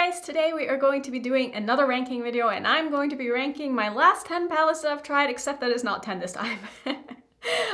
guys, today we are going to be doing another ranking video and I'm going to be ranking my last 10 palettes that I've tried, except that it's not 10 this time.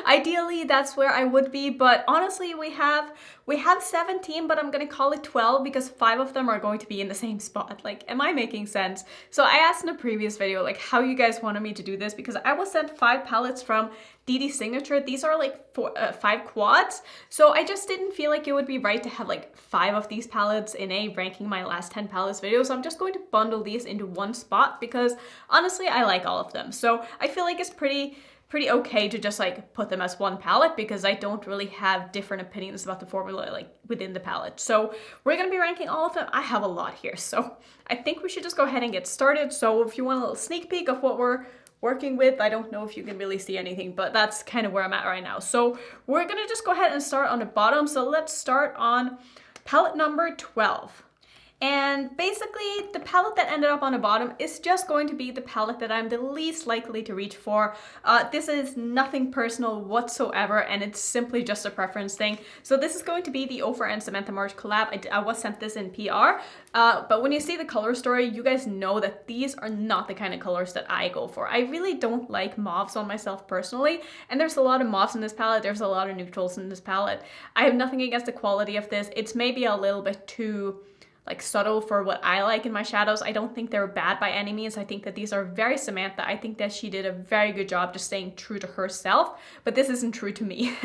Ideally, that's where I would be, but honestly, we have 17, but I'm gonna call it 12 because 5 of them are going to be in the same spot. Like, am I making sense? So I asked in a previous video, like, how you guys wanted me to do this because I was sent 5 palettes from DD Signature. These are like 5 quads, so I just didn't feel like it would be right to have like 5 of these palettes in a ranking my last 10 palettes video. So I'm just going to bundle these into one spot because honestly, I like all of them. So I feel like it's pretty okay to just like put them as one palette because I don't really have different opinions about the formula like within the palette. So we're gonna be ranking all of them. I have a lot here, so I think we should just go ahead and get started. So if you want a little sneak peek of what we're working with, I don't know if you can really see anything, but that's kind of where I'm at right now. So we're gonna just go ahead and start on the bottom. So let's start on palette number 12. And basically, the palette that ended up on the bottom is just going to be the palette that I'm the least likely to reach for. This is nothing personal whatsoever, and it's simply just a preference thing. So this is going to be the Ofra and Samantha March collab. I was sent this in PR, but when you see the color story, you guys know that these are not the kind of colors that I go for. I really don't like mauves on myself personally, and there's a lot of mauves in this palette. There's a lot of neutrals in this palette. I have nothing against the quality of this. It's maybe a little bit too like subtle for what I like in my shadows. I don't think they're bad by any means. I think that these are very Samantha. I think that she did a very good job just staying true to herself, but this isn't true to me.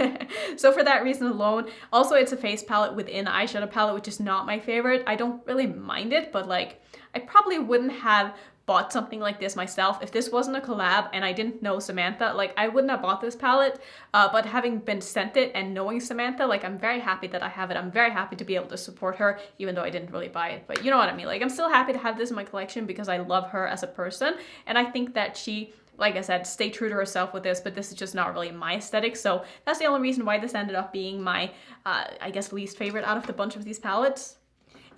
So for that reason alone, also it's a face palette within an eyeshadow palette, which is not my favorite. I don't really mind it, but like I probably wouldn't have bought something like this myself if this wasn't a collab and I didn't know Samantha. Like I wouldn't have bought this palette, but having been sent it and knowing Samantha, like I'm very happy that I have it. I'm very happy to be able to support her, even though I didn't really buy it, but you know what I mean? Like I'm still happy to have this in my collection because I love her as a person, and I think that she, like I said, stay true to herself with this, but this is just not really my aesthetic. So that's the only reason why this ended up being my, I guess, least favorite out of the bunch of these palettes.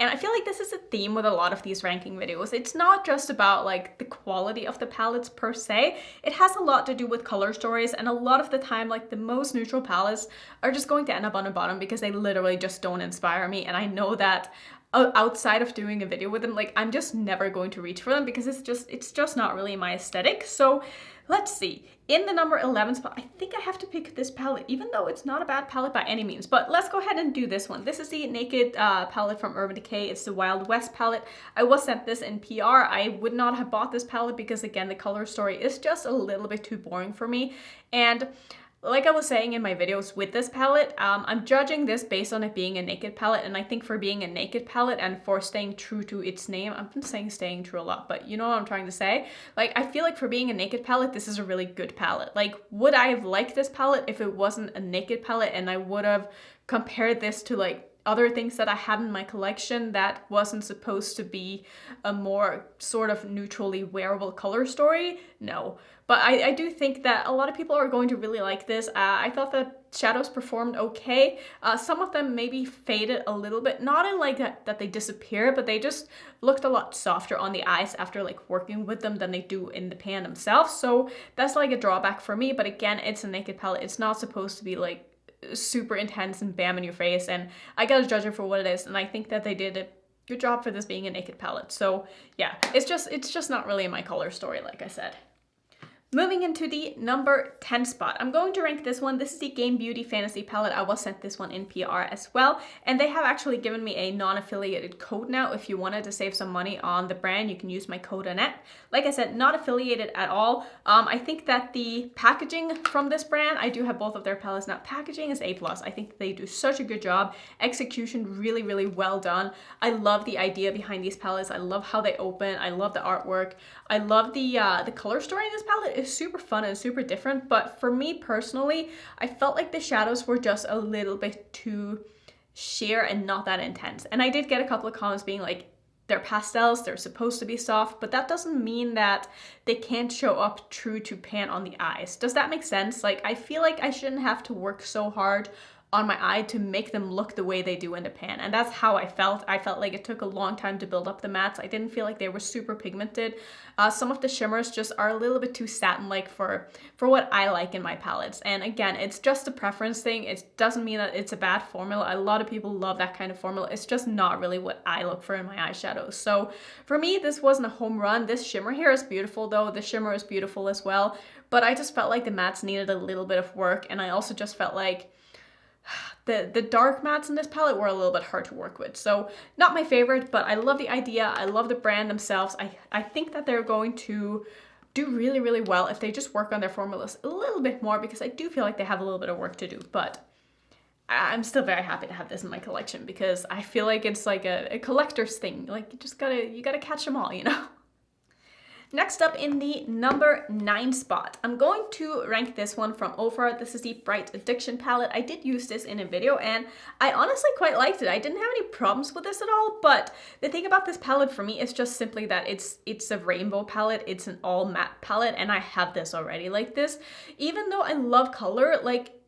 And I feel like this is a theme with a lot of these ranking videos. It's not just about like the quality of the palettes per se. It has a lot to do with color stories, and a lot of the time like the most neutral palettes are just going to end up on the bottom because they literally just don't inspire me. And I know that outside of doing a video with them, like I'm just never going to reach for them because it's just not really my aesthetic. So let's see. In the number 11 spot, I think I have to pick this palette, even though it's not a bad palette by any means. But let's go ahead and do this one. This is the Naked palette from Urban Decay. It's the Wild West palette. I was sent this in PR. I would not have bought this palette because, again, the color story is just a little bit too boring for me. And like I was saying in my videos with this palette, I'm judging this based on it being a Naked palette, and I think for being a Naked palette and for staying true to its name, I've been saying staying true a lot, but you know what I'm trying to say? Like, I feel like for being a Naked palette, this is a really good palette. Like, would I have liked this palette if it wasn't a Naked palette and I would have compared this to like other things that I had in my collection that wasn't supposed to be a more sort of neutrally wearable color story? No. But I do think that a lot of people are going to really like this. I thought that shadows performed okay. Some of them maybe faded a little bit, not in like that they disappear, but they just looked a lot softer on the eyes after like working with them than they do in the pan themselves. So that's like a drawback for me. But again, it's a Naked palette. It's not supposed to be like super intense and bam in your face, and I gotta judge it for what it is, and I think that they did a good job for this being a Naked palette. So yeah, it's just not really my color story, like I said. Moving into the number 10 spot, I'm going to rank this one. This is the Game Beauty Fantasy palette. I was sent this one in PR as well, and they have actually given me a non-affiliated code now. If you wanted to save some money on the brand, you can use my code Annette. Like I said, not affiliated at all. I think that the packaging from this brand, I do have both of their palettes now. Packaging is A+. I think they do such a good job. Execution really, really well done. I love the idea behind these palettes. I love how they open. I love the artwork. I love the color story in this palette. Is super fun and super different, but for me personally, I felt like the shadows were just a little bit too sheer and not that intense. And I did get a couple of comments being like, they're pastels, they're supposed to be soft, but that doesn't mean that they can't show up true to pan on the eyes. Does that make sense? Like, I feel like I shouldn't have to work so hard on my eye to make them look the way they do in the pan. And that's how I felt. I felt like it took a long time to build up the mattes. I didn't feel like they were super pigmented. Some of the shimmers just are a little bit too satin-like for what I like in my palettes. And again, it's just a preference thing. It doesn't mean that it's a bad formula. A lot of people love that kind of formula. It's just not really what I look for in my eyeshadows. So for me, this wasn't a home run. This shimmer here is beautiful though. The shimmer is beautiful as well. But I just felt like the mattes needed a little bit of work. And I also just felt like the dark mattes in this palette were a little bit hard to work with. So not my favorite, but I love the idea. I love the brand themselves. I think that they're going to do really, really well if they just work on their formulas a little bit more, because I do feel like they have a little bit of work to do. But I'm still very happy to have this in my collection because I feel like it's like a collector's thing. Like you gotta catch them all, you know? Next up in the number 9 spot, I'm going to rank this one from Ofra. This is the Bright Addiction palette. I did use this in a video and I honestly quite liked it. I didn't have any problems with this at all, but the thing about this palette for me is just simply that it's a rainbow palette. It's an all matte palette and I have this already. Like this, even though I love color, like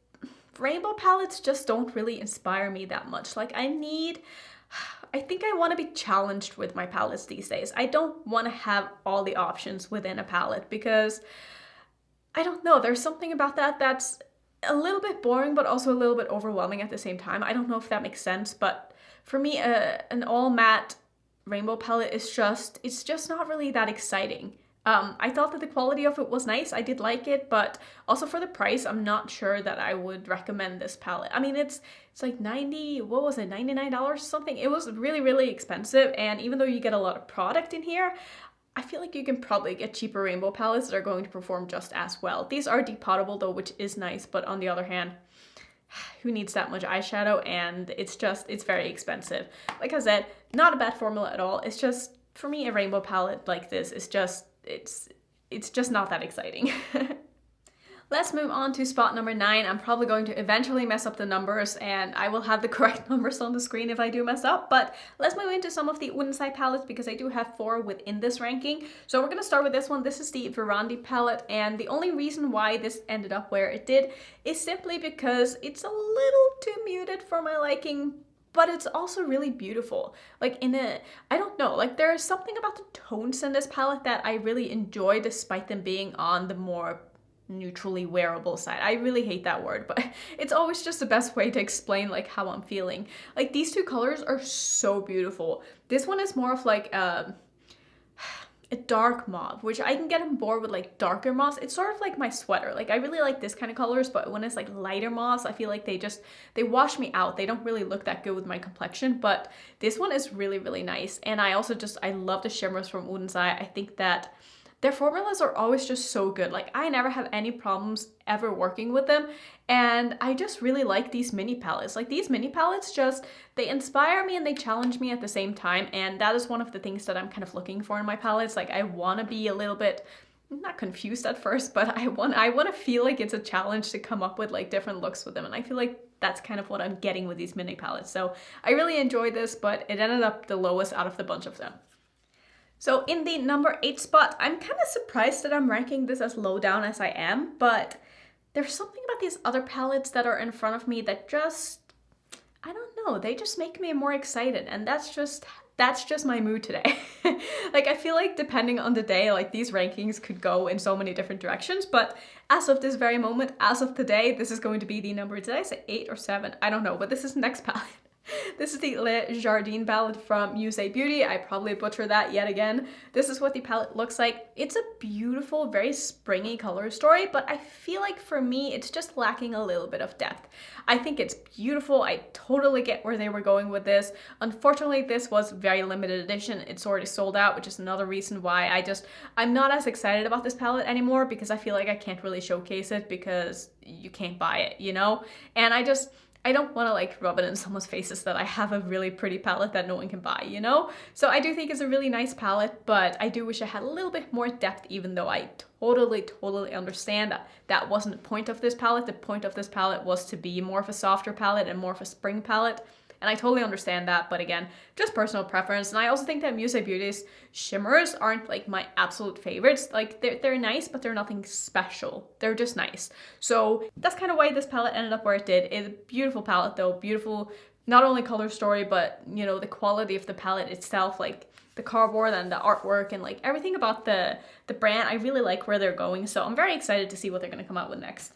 rainbow palettes just don't really inspire me that much. Like I think I want to be challenged with my palettes these days. I don't want to have all the options within a palette because I don't know, there's something about that that's a little bit boring but also a little bit overwhelming at the same time. I don't know if that makes sense, but for me an all matte rainbow palette is it's just not really that exciting. I thought that the quality of it was nice. I did like it, but also for the price, I'm not sure that I would recommend this palette. I mean, it's like $99 or something. It was really, really expensive. And even though you get a lot of product in here, I feel like you can probably get cheaper rainbow palettes that are going to perform just as well. These are depotable though, which is nice. But on the other hand, who needs that much eyeshadow? And it's very expensive. Like I said, not a bad formula at all. It's just, for me, a rainbow palette like this is just, it's just not that exciting. Let's move on to spot number 9. I'm probably going to eventually mess up the numbers and I will have the correct numbers on the screen if I do mess up, but let's move into some of the Unsaid palettes because I do have 4 within this ranking. So we're going to start with this one. This is the Varandi palette, and the only reason why this ended up where it did is simply because it's a little too muted for my liking, but it's also really beautiful. Like I don't know, like there's something about the tones in this palette that I really enjoy despite them being on the more neutrally wearable side. I really hate that word, but it's always just the best way to explain like how I'm feeling. Like these two colors are so beautiful. This one is more of like a dark mauve, which I can get on board with like darker mauves. It's sort of like my sweater. Like I really like this kind of colors, but when it's like lighter mauves, I feel like they wash me out. They don't really look that good with my complexion, but this one is really, really nice. And I also I love the shimmers from Unsaid. I think that their formulas are always just so good. Like I never have any problems ever working with them. And I just really like these mini palettes. Like these mini palettes they inspire me and they challenge me at the same time. And that is one of the things that I'm kind of looking for in my palettes. Like I want to be a little bit, not confused at first, but I want to feel like it's a challenge to come up with like different looks with them. And I feel like that's kind of what I'm getting with these mini palettes. So I really enjoyed this, but it ended up the lowest out of the bunch of them. So in the number 8 spot, I'm kind of surprised that I'm ranking this as low down as I am, but there's something about these other palettes that are in front of me that I don't know, they just make me more excited, and that's just my mood today. Like I feel like depending on the day, like these rankings could go in so many different directions, but as of this very moment, as of today, this is going to be the number, did I say 8 or 7? I don't know, but this is the next palette. This is the Jardin palette from Unsaid Beauty. I probably butchered that yet again. This is what the palette looks like. It's a beautiful, very springy color story, but I feel like for me, it's just lacking a little bit of depth. I think it's beautiful. I totally get where they were going with this. Unfortunately, this was very limited edition. It's already sold out, which is another reason why I'm not as excited about this palette anymore, because I feel like I can't really showcase it because you can't buy it, you know? And I don't want to like rub it in someone's faces that I have a really pretty palette that no one can buy, you know? So I do think it's a really nice palette, but I do wish I had a little bit more depth, even though I totally understand that that wasn't the point of this palette. The point of this palette was to be more of a softer palette and more of a spring palette. and I totally understand that, but again, just personal preference. And I also think that Unsaid Beauty's shimmers aren't like my absolute favorites. Like they're nice, but they're nothing special. They're just nice. So that's kind of why this palette ended up where it did. It's a beautiful palette though, beautiful, not only color story, but you know, the quality of the palette itself, like the cardboard and the artwork and like everything about the brand. I really like where they're going, so I'm very excited to see what they're going to come out with next.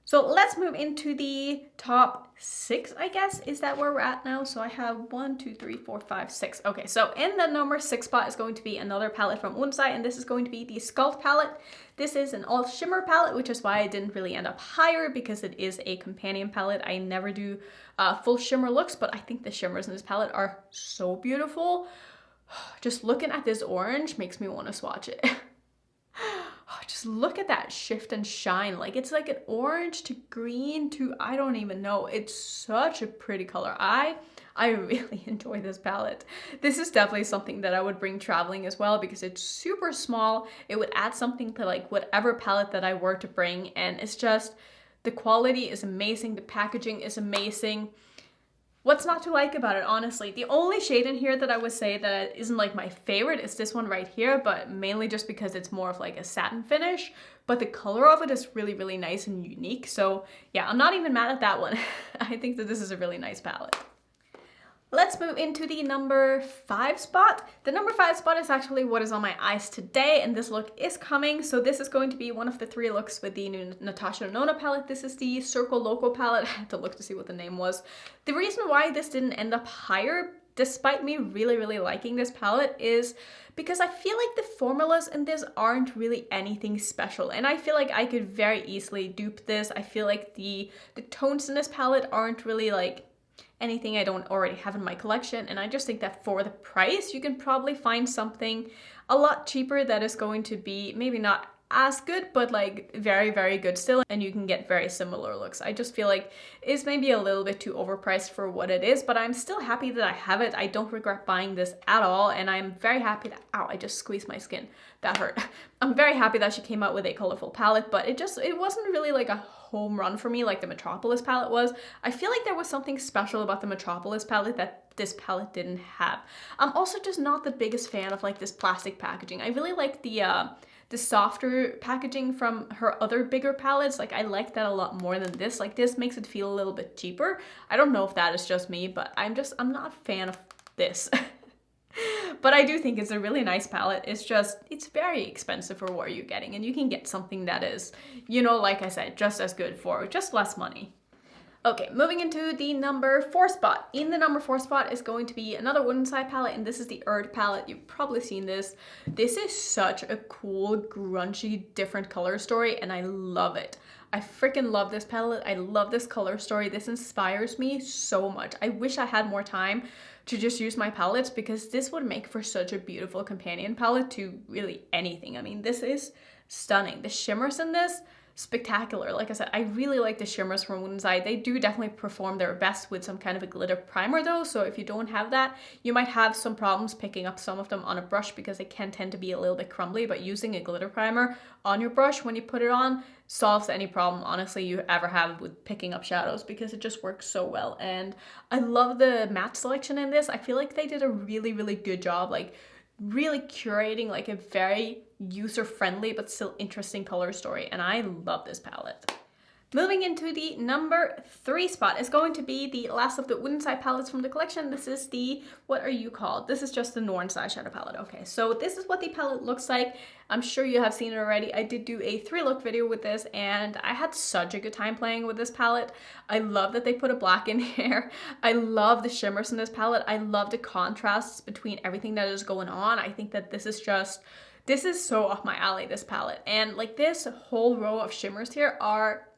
So let's move into the top 6, I guess. Is that where we're at now? So I have 1, 2, 3, 4, 5, 6. Okay, so in the number 6 spot is going to be another palette from Unsaid, and this is going to be the Sculpt palette. This is an all shimmer palette, which is why I didn't really end up higher, because it is a companion palette. I never do full shimmer looks, but I think the shimmers in this palette are so beautiful. Just looking at this orange makes me want to swatch it. Just look at that shift and shine. Like it's like an orange to green to, I don't even know. It's such a pretty color. I really enjoy this palette. This is definitely something that I would bring traveling as well, because it's super small. It would add something to like whatever palette that I were to bring. And it's just, the quality is amazing. The packaging is amazing. What's not to like about it, honestly? The only shade in here that I would say that isn't like my favorite is this one right here, but mainly just because it's more of like a satin finish, but the color of it is really, really nice and unique. So yeah, I'm not even mad at that one. I think that this is a really nice palette. Let's move into the number 5 spot. The number 5 spot is actually what is on my eyes today, and this look is coming. So this is going to be one of the 3 looks with the new Natasha Denona palette. This is the Circo Loco palette. I had to look to see what the name was. The reason why this didn't end up higher, despite me really, really liking this palette, is because I feel like the formulas in this aren't really anything special, and I feel like I could very easily dupe this. I feel like the tones in this palette aren't really like anything I don't already have in my collection, and I just think that for the price you can probably find something a lot cheaper that is going to be maybe not as good, but like very, very good still, and you can get very similar looks. I just feel like it's maybe a little bit too overpriced for what it is, but I'm still happy that I have it. I don't regret buying this at all, and I'm very happy that, ow, I just squeezed my skin. That hurt. I'm very happy that she came out with a colorful palette, but it wasn't really like a home run for me like the Metropolis palette was. I feel like there was something special about the Metropolis palette that this palette didn't have. I'm also just not the biggest fan of like this plastic packaging. I really like the softer packaging from her other bigger palettes. Like I like that a lot more than this. Like this makes it feel a little bit cheaper. I don't know if that is just me, but I'm not a fan of this. But I do think it's a really nice palette. It's just, it's very expensive for what you're getting, and you can get something that is, you know, like I said, just as good for just less money. Okay, moving into the number 4 spot. In the number 4 spot is going to be another Unsaid palette, and this is the Earth palette. You've probably seen this. This is such a cool, grungy, different color story, and I love it. I freaking love this palette. I love this color story. This inspires me so much. I wish I had more time to just use my palettes, because this would make for such a beautiful companion palette to really anything. I mean, this is stunning. The shimmers in this, spectacular. Like I said, I really like the shimmers from Unsaid. They do definitely perform their best with some kind of a glitter primer though, so if you don't have that, you might have some problems picking up some of them on a brush, because they can tend to be a little bit crumbly, but using a glitter primer on your brush when you put it on solves any problem, honestly, you ever have with picking up shadows, because it just works so well. And I love the matte selection in this. I feel like they did a really, really good job, like really curating like a very user-friendly but still interesting color story, and I love this palette. Moving into the number 3 spot is going to be the last of the Unsaid palettes from the collection. This is the, what are you called? This is just the Norn shadow palette. Okay, so this is what the palette looks like. I'm sure you have seen it already. I did do a 3-look video with this, and I had such a good time playing with this palette. I love that they put a black in here. I love the shimmers in this palette. I love the contrasts between everything that is going on. I think that this is so up my alley, this palette. And like this whole row of shimmers here are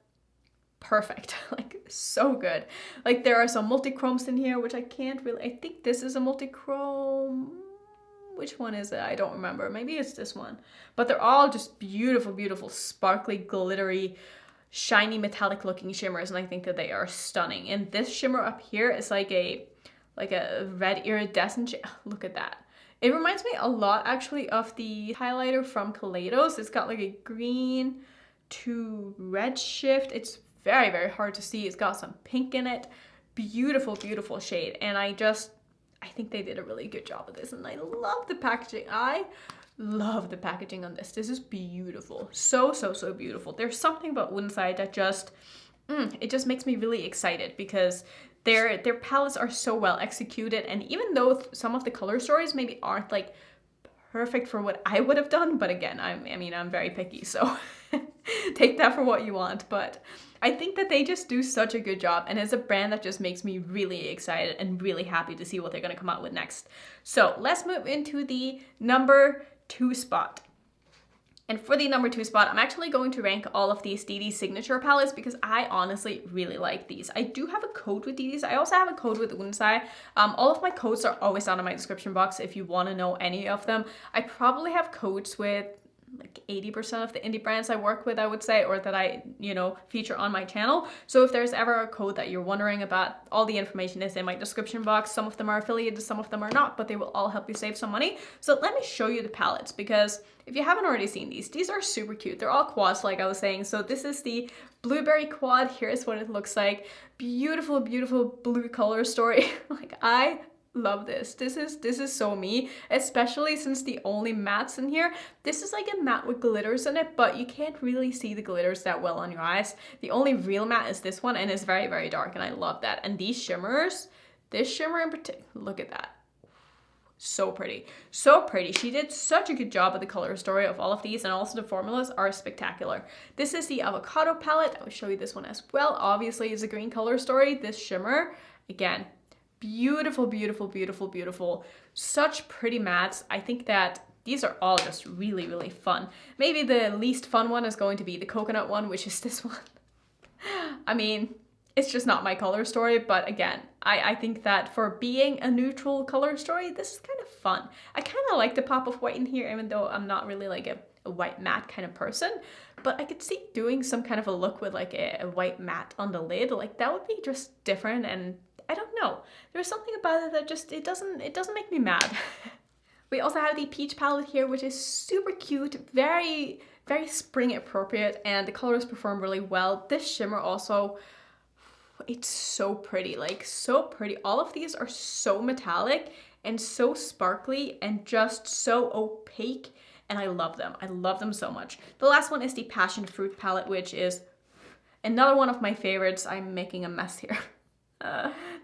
perfect, like so good. Like there are some multi-chromes in here, which I think this is a multi-chrome. Which one is it? I don't remember. Maybe it's this one. But they're all just beautiful, beautiful, sparkly, glittery, shiny, metallic looking shimmers, and I think that they are stunning. And this shimmer up here is like a red iridescent look at that. It reminds me a lot actually of the highlighter from Kaleidos. It's got like a green to red shift. It's very, very hard to see. It's got some pink in it. Beautiful, beautiful shade. And I think they did a really good job of this, and I love the packaging. I love the packaging on this. This is beautiful. So, so, so beautiful. There's something about Unsaid that just, it just makes me really excited because their palettes are so well executed, and even though some of the color stories maybe aren't like perfect for what I would have done, but again, I'm very picky, so take that for what you want, but I think that they just do such a good job, and it's a brand that just makes me really excited and really happy to see what they're going to come out with next. So let's move into the number 2 spot. And for the number 2 spot, I'm actually going to rank all of these DD signature palettes because I honestly really like these. I do have a code with these. I also have a code with Unsaid. All of my codes are always down in my description box if you want to know any of them. I probably have codes with like 80% of the indie brands I work with, I would say, or that I, feature on my channel. So if there's ever a code that you're wondering about, all the information is in my description box. Some of them are affiliated, some of them are not, but they will all help you save some money. So let me show you the palettes, because if you haven't already seen these are super cute. They're all quads, like I was saying. So this is the blueberry quad. Here's what it looks like. Beautiful, beautiful blue color story. Like, I love this. This is so me, especially since the only mattes in here. This is like a matte with glitters in it, but you can't really see the glitters that well on your eyes. The only real matte is this one, and it's very, very dark, and I love that. And these shimmers, this shimmer in particular, look at that. So pretty, so pretty. She did such a good job with the color story of all of these, and also the formulas are spectacular. This is the avocado palette. I will show you this one as well. Obviously, it's a green color story. This shimmer, again, beautiful, beautiful, beautiful, beautiful. Such pretty mattes. I think that these are all just really, really fun. Maybe the least fun one is going to be the coconut one, which is this one. I mean, it's just not my color story, but again, I think that for being a neutral color story, this is kind of fun. I kind of like the pop of white in here, even though I'm not really like a white matte kind of person, but I could see doing some kind of a look with like a white matte on the lid. Like, that would be just different, and I don't know. There's something about it that just, it doesn't make me mad. We also have the peach palette here, which is super cute, very, very spring appropriate, and the colors perform really well. This shimmer also, it's so pretty, like so pretty. All of these are so metallic and so sparkly and just so opaque, and I love them. I love them so much. The last one is the passion fruit palette, which is another one of my favorites. I'm making a mess here.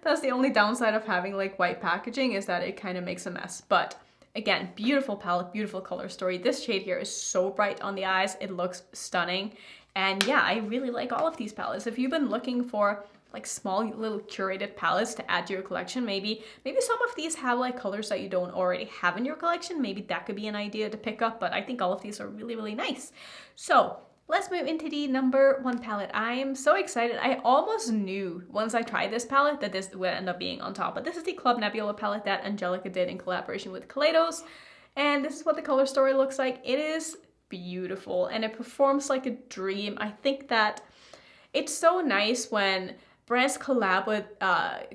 That's the only downside of having like white packaging, is that it kind of makes a mess. But again, beautiful palette, beautiful color story. This shade here is so bright on the eyes. It looks stunning. And yeah, I really like all of these palettes. If you've been looking for like small little curated palettes to add to your collection, maybe some of these have like colors that you don't already have in your collection. Maybe that could be an idea to pick up, but I think all of these are really, really nice. So let's move into the number 1 palette. I am so excited. I almost knew once I tried this palette that this would end up being on top, but this is the Club Nebula palette that Angelica did in collaboration with Kaleidos, and this is what the color story looks like. It is beautiful, and it performs like a dream. I think that it's so nice when brands collab with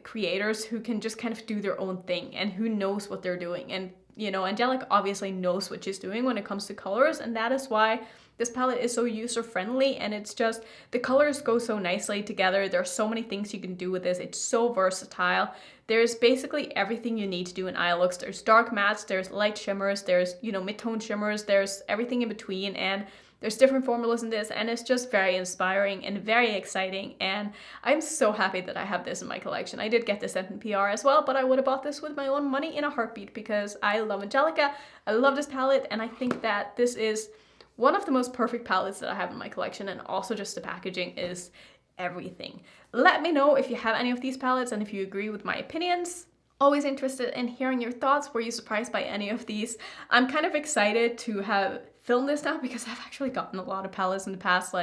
creators who can just kind of do their own thing and who knows what they're doing. And Angelica obviously knows what she's doing when it comes to colors, and that is why this palette is so user-friendly, and it's just, the colors go so nicely together. There are so many things you can do with this. It's so versatile. There's basically everything you need to do in eye looks. There's dark mattes, there's light shimmers, there's, mid-tone shimmers, there's everything in between, and there's different formulas in this, and it's just very inspiring and very exciting, and I'm so happy that I have this in my collection. I did get this at PR as well, but I would have bought this with my own money in a heartbeat because I love Angelica, I love this palette, and I think that this is one of the most perfect palettes that I have in my collection, and also just the packaging is everything. Let me know if you have any of these palettes and if you agree with my opinions. Always interested in hearing your thoughts. Were you surprised by any of these? I'm kind of excited to have filmed this now because I've actually gotten a lot of palettes in the past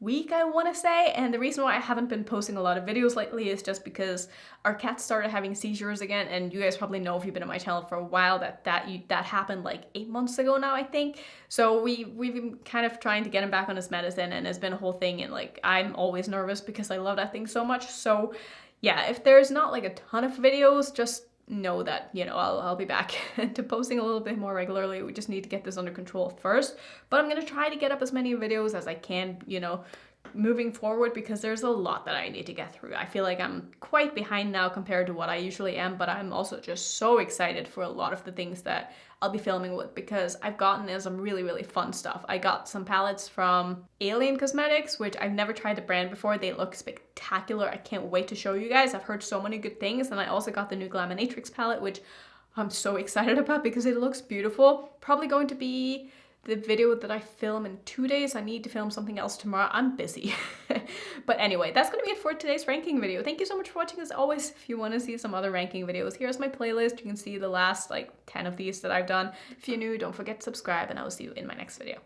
week, I want to say, and the reason why I haven't been posting a lot of videos lately is just because our cat started having seizures again, and you guys probably know if you've been on my channel for a while that happened like 8 months ago now, I think. So we've been kind of trying to get him back on his medicine, and it's been a whole thing, and like I'm always nervous because I love that thing so much. So yeah, if there's not like a ton of videos, just know that, I'll be back to posting a little bit more regularly. We just need to get this under control first, but I'm gonna try to get up as many videos as I can, moving forward because there's a lot that I need to get through. I feel like I'm quite behind now compared to what I usually am, but I'm also just so excited for a lot of the things that I'll be filming with because I've gotten some really, really fun stuff. I got some palettes from Alien Cosmetics, which I've never tried the brand before. They look spectacular. I can't wait to show you guys. I've heard so many good things. And I also got the new Glaminatrix palette, which I'm so excited about because it looks beautiful. Probably going to be the video that I film in 2 days. I need to film something else tomorrow. I'm busy. But anyway, that's going to be it for today's ranking video. Thank you so much for watching as always. If you want to see some other ranking videos, here's my playlist. You can see the last like 10 of these that I've done. If you're new, don't forget to subscribe and I will see you in my next video.